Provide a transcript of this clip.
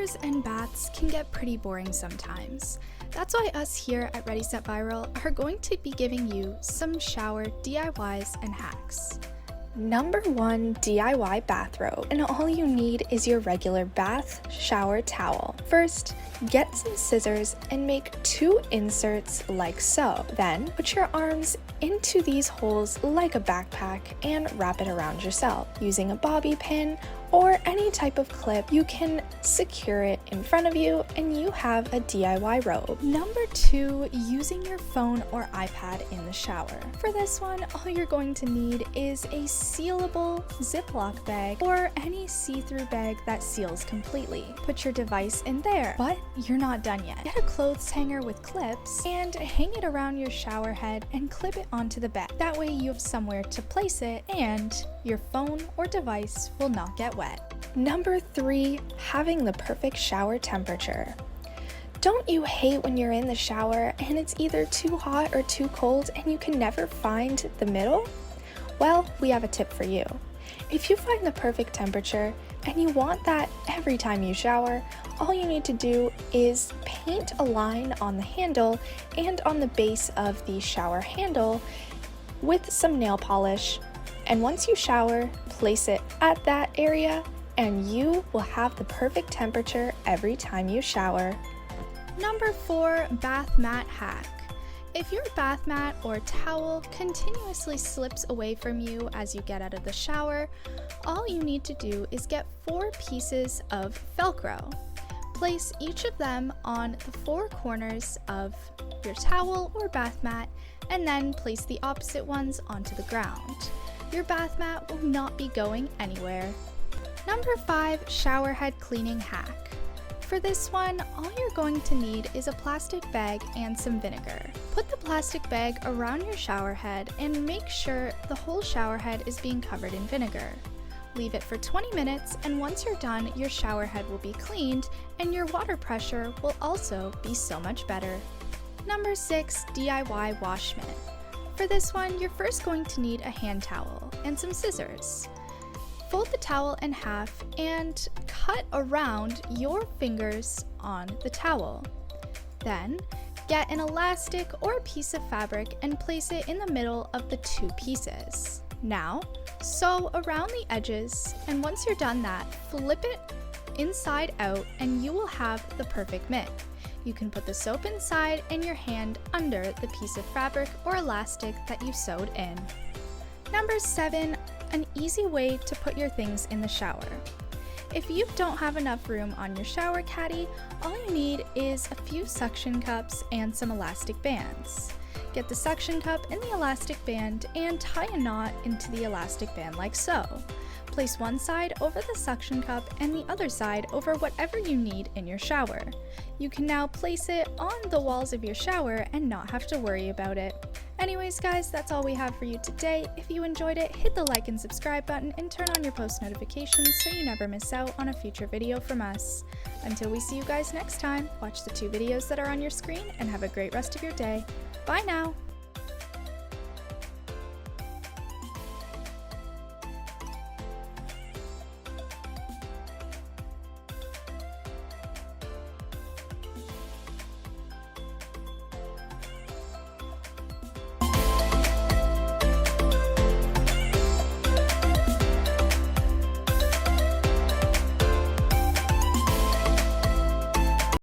Showers and baths can get pretty boring sometimes. That's why us here at Ready Set Viral are going to be giving you some shower DIYs and hacks. Number 1, DIY bathrobe, and all you need is your regular bath shower towel. First, get some scissors and make 2 inserts like so. Then, put your arms into these holes like a backpack and wrap it around yourself. Using a bobby pin or any type of clip, you can secure it in front of you and you have a DIY robe. Number 2, using your phone or iPad in the shower. For this one, all you're going to need is a sealable Ziploc bag or any see-through bag that seals completely. Put your device in there, but you're not done yet. Get a clothes hanger with clips and hang it around your shower head and clip it onto the bed. That way you have somewhere to place it and your phone or device will not get wet. Number 3, having the perfect shower temperature. Don't you hate when you're in the shower and it's either too hot or too cold and you can never find the middle? Well, we have a tip for you. If you find the perfect temperature and you want that every time you shower, all you need to do is paint a line on the handle and on the base of the shower handle with some nail polish. And once you shower, place it at that area and you will have the perfect temperature every time you shower. Number 4, bath mat hack. If your bath mat or towel continuously slips away from you as you get out of the shower, all you need to do is get 4 pieces of Velcro. Place each of them on the 4 corners of your towel or bath mat and then place the opposite ones onto the ground. Your bath mat will not be going anywhere. Number 5, shower head cleaning hack. For this one, all you're going to need is a plastic bag and some vinegar. Put the plastic bag around your shower head and make sure the whole shower head is being covered in vinegar. Leave it for 20 minutes and once you're done, your shower head will be cleaned and your water pressure will also be so much better. Number 6, DIY wash mitt. For this one, you're first going to need a hand towel and some scissors. Fold the towel in half and cut around your fingers on the towel. Then, get an elastic or a piece of fabric and place it in the middle of the 2 pieces. Now, sew around the edges, and once you're done that, flip it inside out and you will have the perfect mitt. You can put the soap inside and your hand under the piece of fabric or elastic that you sewed in. Number 7, an easy way to put your things in the shower. If you don't have enough room on your shower caddy, all you need is a few suction cups and some elastic bands. Get the suction cup in the elastic band and tie a knot into the elastic band like so. Place one side over the suction cup and the other side over whatever you need in your shower. You can now place it on the walls of your shower and not have to worry about it. Anyways guys, that's all we have for you today. If you enjoyed it, hit the like and subscribe button and turn on your post notifications so you never miss out on a future video from us. Until we see you guys next time, watch the 2 videos that are on your screen and have a great rest of your day. Bye now!